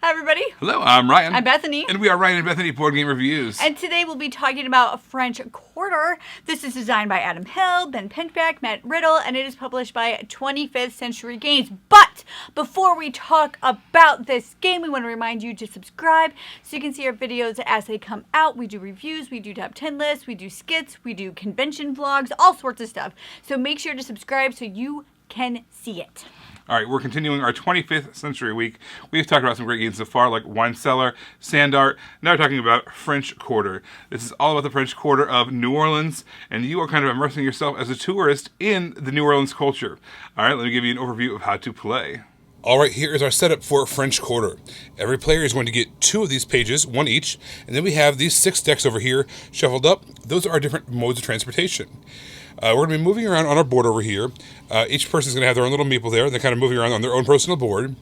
Hi, everybody. Hello, I'm Ryan. I'm Bethany. And we are Ryan and Bethany Board Game Reviews. And today we'll be talking about a French Quarter. This is designed by Adam Hill, Ben Pinchback, Matt Riddle, and it is published by 25th Century Games. But before we talk about this game, we want to remind you to subscribe so you can see our videos as they come out. We do reviews, we do top 10 lists, we do skits, we do convention vlogs, all sorts of stuff. So make sure to subscribe so you can see it. All right, we're continuing our 25th Century Week. We've talked about some great games so far, like Wine Cellar, Sand Art. Now we're talking about French Quarter. This is all about the French Quarter of New Orleans, and you are kind of immersing yourself as a tourist in the New Orleans culture. All right, let me give you an overview of how to play. All right, here is our setup for French Quarter. Every player is going to get 2 of these pages, 1 each, and then we have these 6 decks over here shuffled up. Those are our different modes of transportation. We're going to be moving around on our board over here. Each person is going to have their own little meeple there. They're kind of moving around on their own personal board.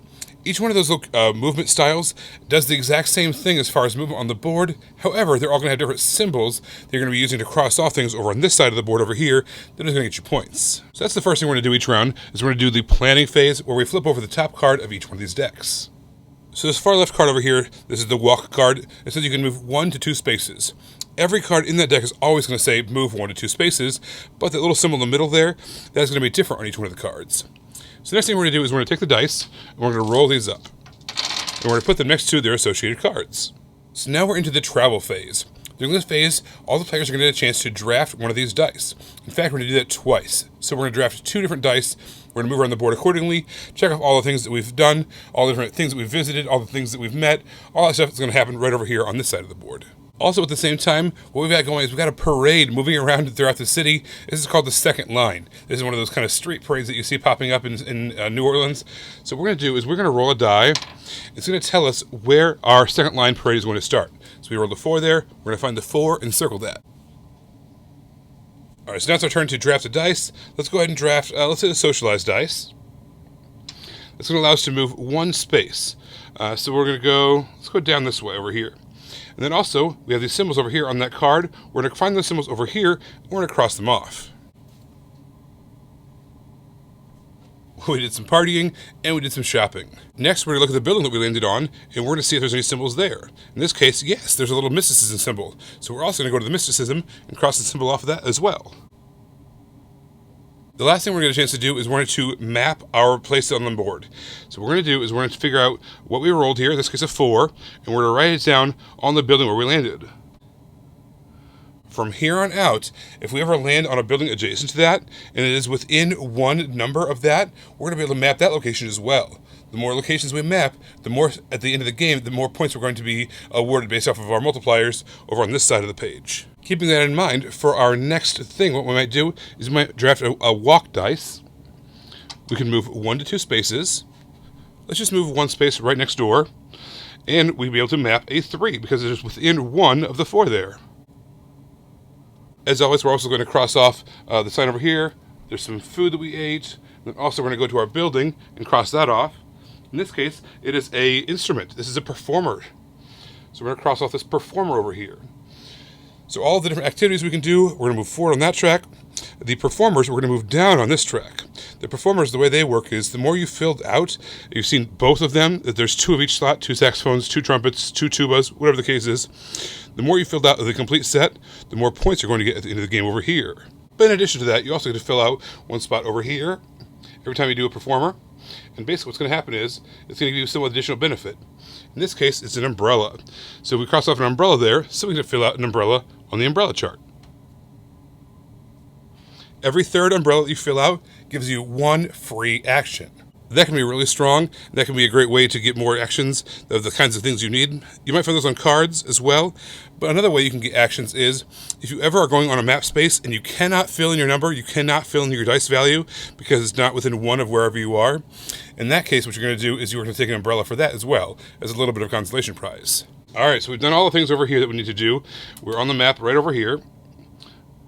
Each one of those movement styles does the exact same thing as far as movement on the board. However, they're all going to have different symbols they're going to be using to cross off things over on this side of the board over here that is going to get you points. So that's the first thing we're going to do each round, is we're going to do the planning phase where we flip over the top card of each one of these decks. So this far left card over here, this is the walk card. It says you can move 1 to 2 spaces. Every card in that deck is always going to say move 1 to 2 spaces, but that little symbol in the middle there, that's going to be different on each one of the cards. So the next thing we're going to do is we're going to take the dice, and we're going to roll these up. And we're going to put them next to their associated cards. So now we're into the travel phase. During this phase, all the players are going to get a chance to draft one of these dice. In fact, we're going to do that twice. So we're going to draft 2 different dice. We're going to move around the board accordingly, check off all the things that we've done, all the different things that we've visited, all the things that we've met. All that stuff is going to happen right over here on this side of the board. Also, at the same time, what we've got going is we've got a parade moving around throughout the city. This is called the second line. This is one of those kind of street parades that you see popping up in New Orleans. So what we're going to do is we're going to roll a die. It's going to tell us where our second line parade is going to start. So we rolled a 4 there. We're going to find the 4 and circle that. All right, so now it's our turn to draft a dice. Let's go ahead and draft, let's hit a socialized dice. It's going to allow us to move 1 space. So we're going to let's go down this way over here. And then also, we have these symbols over here on that card. We're going to find those symbols over here, and we're going to cross them off. We did some partying, and we did some shopping. Next, we're going to look at the building that we landed on, and we're going to see if there's any symbols there. In this case, yes, there's a little mysticism symbol. So we're also going to go to the mysticism and cross the symbol off of that as well. The last thing we're going to get a chance to do is we're going to map our place on the board. So what we're going to do is we're going to figure out what we rolled here, in this case a 4, and we're going to write it down on the building where we landed. From here on out, if we ever land on a building adjacent to that, and it is within 1 number of that, we're going to be able to map that location as well. The more locations we map, the more, at the end of the game, the more points we're going to be awarded based off of our multipliers over on this side of the page. Keeping that in mind, for our next thing, what we might do is we might draft a walk dice. We can move 1 to 2 spaces. Let's just move 1 space right next door. And we'll be able to map a 3 because it is within 1 of the 4 there. As always, we're also going to cross off the sign over here. There's some food that we ate. And then also we're going to go to our building and cross that off. In this case, it is a instrument. This is a performer. So we're going to cross off this performer over here. So all the different activities we can do, we're going to move forward on that track. The performers, we're going to move down on this track. The performers, the way they work is the more you filled out, you've seen both of them, that there's 2 of each slot, 2 saxophones, 2 trumpets, 2 tubas, whatever the case is. The more you filled out of the complete set, the more points you're going to get at the end of the game over here. But in addition to that, you also get to fill out 1 spot over here every time you do a performer. And basically what's going to happen is, it's going to give you some additional benefit. In this case, it's an umbrella. So we cross off an umbrella there, so we can fill out an umbrella on the umbrella chart. Every 3rd umbrella that you fill out gives you 1 free action. That can be really strong. That can be a great way to get more actions of the kinds of things you need. You might find those on cards as well. But another way you can get actions is if you ever are going on a map space and you cannot fill in your number, you cannot fill in your dice value because it's not within 1 of wherever you are. In that case, what you're going to do is you're going to take an umbrella for that as well as a little bit of consolation prize. All right, so we've done all the things over here that we need to do. We're on the map right over here.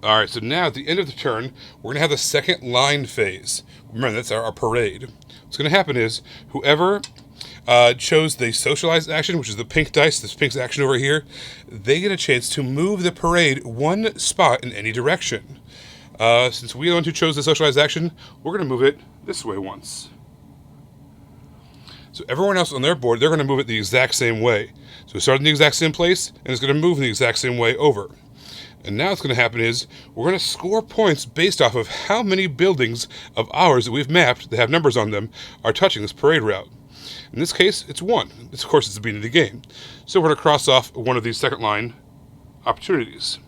All right, so now at the end of the turn, we're going to have the second line phase. Remember, that's our parade. What's going to happen is whoever chose the socialized action, which is the pink dice, this pink's action over here, they get a chance to move the parade 1 spot in any direction. Since we're the one who chose the socialized action, we're going to move it this way once. So So everyone else on their board, they're going to move it the exact same way. So it started in the exact same place, and it's going to move in the exact same way over. And now what's going to happen is we're going to score points based off of how many buildings of ours that we've mapped that have numbers on them are touching this parade route. In this case, it's 1. Of course, it's the beginning of the game. So we're going to cross off one of these second line opportunities.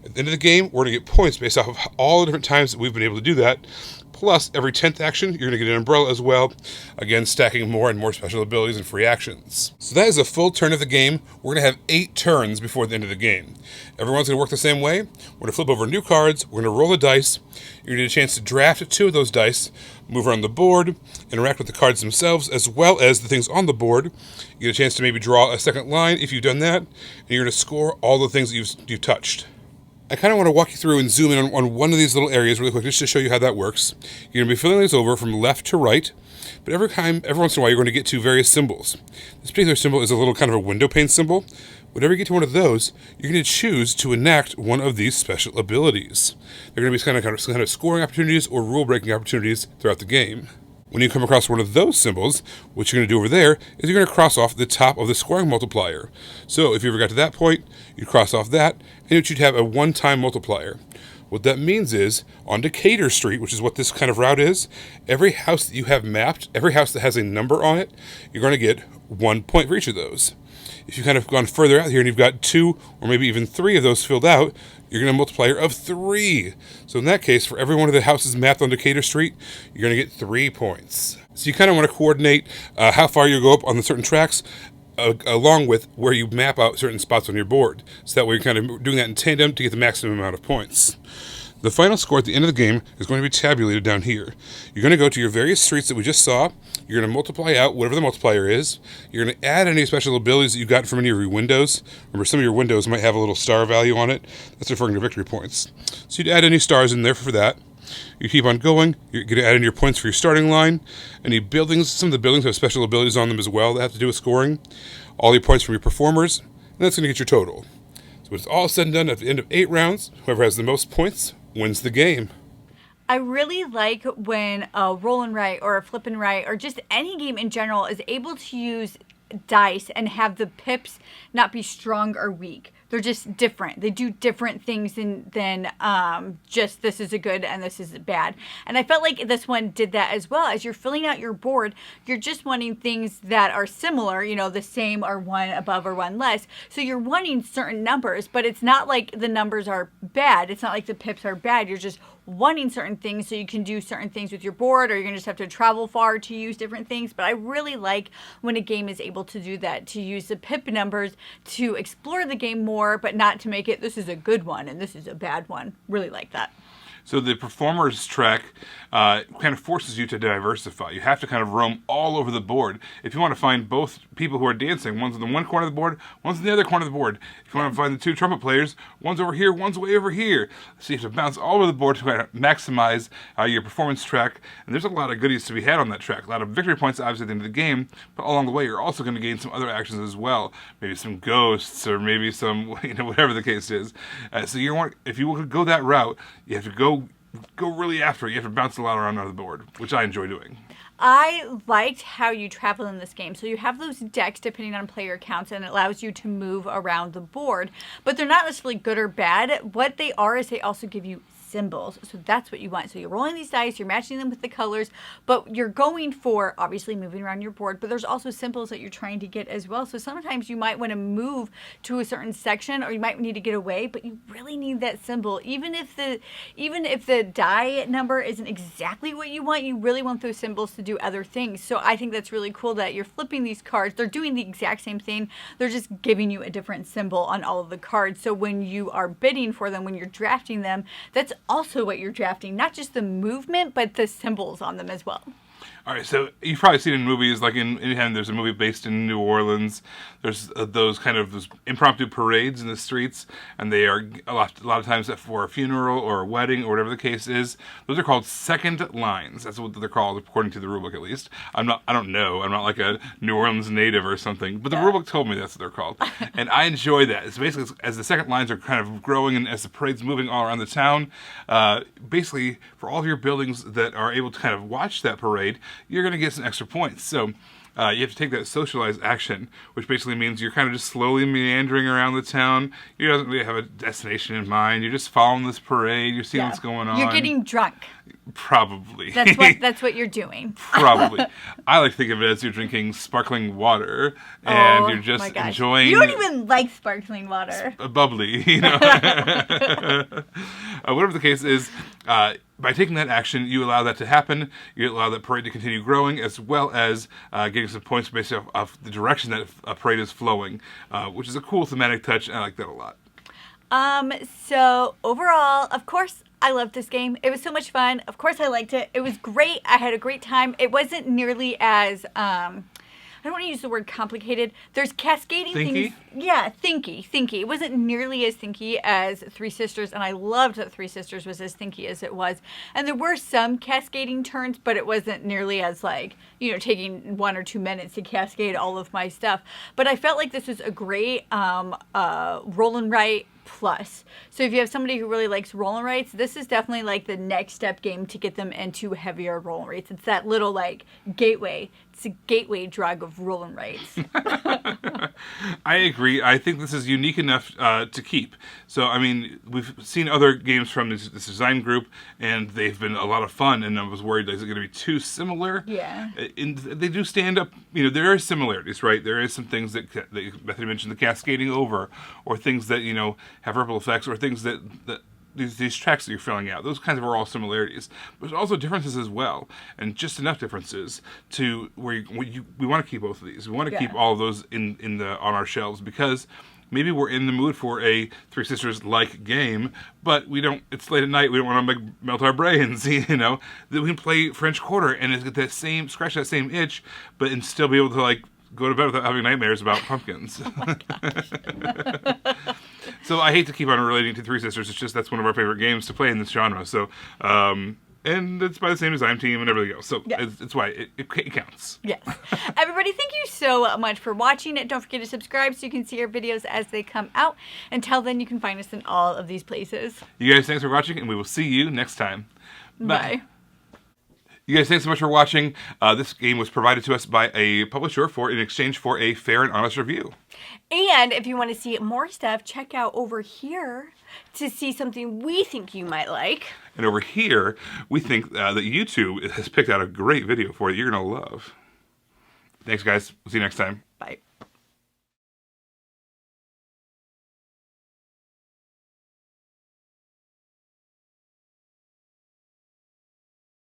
At the end of the game, we're going to get points based off of all the different times that we've been able to do that. Plus, every 10th action, you're going to get an umbrella as well. Again, stacking more and more special abilities and free actions. So that is a full turn of the game. We're going to have 8 turns before the end of the game. Everyone's going to work the same way. We're going to flip over new cards. We're going to roll the dice. You're going to get a chance to draft 2 of those dice, move around the board, interact with the cards themselves, as well as the things on the board. You get a chance to maybe draw a second line if you've done that. And you're going to score all the things that you've touched. I kind of want to walk you through and zoom in on one of these little areas really quick just to show you how that works. You're going to be filling these over from left to right, but every once in a while you're going to get to various symbols. This particular symbol is a little kind of a window pane symbol. Whenever you get to one of those, you're going to choose to enact one of these special abilities. They're going to be kind of scoring opportunities or rule-breaking opportunities throughout the game. When you come across one of those symbols, what you're going to do over there is you're going to cross off the top of the scoring multiplier. So if you ever got to that point, you'd cross off that, and you'd have a one-time multiplier. What that means is, on Decatur Street, which is what this kind of route is, every house that you have mapped, every house that has a number on it, you're going to get 1 point for each of those. If you've kind of gone further out here and you've got 2 or maybe even 3 of those filled out, you're going to multiplier of 3. So in that case, for every one of the houses mapped on Decatur Street, you're going to get 3 points. So you kind of want to coordinate how far you go up on the certain tracks, along with where you map out certain spots on your board. So that way you're kind of doing that in tandem to get the maximum amount of points. The final score at the end of the game is going to be tabulated down here. You're going to go to your various streets that we just saw. You're going to multiply out whatever the multiplier is. You're going to add any special abilities that you got from any of your windows. Remember, some of your windows might have a little star value on it. That's referring to victory points. So you'd add any stars in there for that. You keep on going. You're going to add in your points for your starting line. Any buildings, some of the buildings have special abilities on them as well that have to do with scoring. All your points from your performers, and that's going to get your total. So when it's all said and done, at the end of 8 rounds, whoever has the most points wins the game. I really like when a roll and write or a flip and write or just any game in general is able to use dice and have the pips not be strong or weak. They're just different. They do different things than just this is a good and this is bad. And I felt like this one did that as well. As you're filling out your board, you're just wanting things that are similar, the same or 1 above or 1 less. So you're wanting certain numbers, but it's not like the numbers are bad. It's not like the pips are bad. You're just wanting certain things so you can do certain things with your board, or you're going to just have to travel far to use different things. But I really like when a game is able to do that, to use the pip numbers to explore the game more, but not to make it this is a good one and this is a bad one. Really like that. So the performers track kind of forces you to diversify. You have to kind of roam all over the board. If you want to find both people who are dancing, one's in the one corner of the board, one's in the other corner of the board. If you want to find the 2 trumpet players, one's over here, one's way over here. So you have to bounce all over the board to kind of maximize your performance track. And there's a lot of goodies to be had on that track. A lot of victory points, obviously, at the end of the game. But along the way, you're also going to gain some other actions as well. Maybe some ghosts or maybe some, whatever the case is. So if you want to go that route, you have to go really after it. You have to bounce a lot around on the board, which I enjoy doing. I liked how you travel in this game. So you have those decks depending on player counts, and it allows you to move around the board. But they're not necessarily good or bad. What they are is they also give you symbols. So that's what you want. So you're rolling these dice, you're matching them with the colors, but you're going for obviously moving around your board, but there's also symbols that you're trying to get as well. So sometimes you might want to move to a certain section, or you might need to get away, but you really need that symbol. Even if the die number isn't exactly what you want, you really want those symbols to do other things. So I think that's really cool that you're flipping these cards. They're doing the exact same thing. They're just giving you a different symbol on all of the cards. So when you are bidding for them, when you're drafting them, that's also what you're drafting, not just the movement, but the symbols on them as well. All right, so you've probably seen in movies, like anytime there's a movie based in New Orleans, there's those impromptu parades in the streets, and they are a lot of times for a funeral or a wedding or whatever the case is. Those are called second lines. That's what they're called, according to the rulebook at least. I don't know. I'm not like a New Orleans native or something, but the rulebook told me that's what they're called, and I enjoy that. It's basically as the second lines are kind of growing and as the parade's moving all around the town. Basically, for all of your buildings that are able to kind of watch that parade, drink, you're going to get some extra points. So you have to take that socialized action, which basically means you're kind of just slowly meandering around the town. You don't really have a destination in mind. You're just following this parade. You're seeing what's going on. You're getting drunk. Probably. That's what you're doing. Probably. I like to think of it as you're drinking sparkling water and you're just enjoying. You don't even like sparkling water. Bubbly, whatever the case is, by taking that action, you allow that to happen. You allow that parade to continue growing, as well as getting some points based off the direction that a parade is flowing, which is a cool thematic touch, and I like that a lot. So overall, of course, I loved this game. It was so much fun. Of course, I liked it. It was great. I had a great time. It wasn't nearly as, I don't want to use the word complicated. There's cascading things. Yeah, thinky. It wasn't nearly as thinky as Three Sisters, and I loved that Three Sisters was as thinky as it was. And there were some cascading turns, but it wasn't nearly as taking 1 or 2 minutes to cascade all of my stuff. But I felt like this was a great roll and write plus. So if you have somebody who really likes roll and writes, this is definitely like the next step game to get them into heavier roll and writes. It's that little gateway. It's a gateway drug of roll and writes. I agree. I think this is unique enough to keep. So, I mean, we've seen other games from this design group, and they've been a lot of fun, and I was worried, is it going to be too similar? Yeah. They do stand up, there are similarities, right? There is some things that Bethany mentioned, the cascading over, or things that, have ripple effects, or things that these tracks that you're filling out. Those kinds of are all similarities. But there's also differences as well, and just enough differences to where we want to keep both of these. We want to keep all of those on our shelves, because maybe we're in the mood for a Three Sisters-like game, but we don't. It's late at night. We don't want to melt our brains. That we can play French Quarter and get that scratch that same itch, but and still be able to go to bed without having nightmares about pumpkins. Oh my gosh. So I hate to keep on relating to Three Sisters. It's just that's one of our favorite games to play in this genre. So, and it's by the same design team and everything else. So it's why it counts. Yes. Everybody, thank you so much for watching it. Don't forget to subscribe so you can see our videos as they come out. Until then, you can find us in all of these places. You guys, thanks for watching, and we will see you next time. Bye. You guys, thanks so much for watching. This game was provided to us by a publisher in exchange for a fair and honest review. And if you want to see more stuff, check out over here to see something we think you might like. And over here, we think that YouTube has picked out a great video for you you're going to love. Thanks, guys. We'll see you next time. Bye.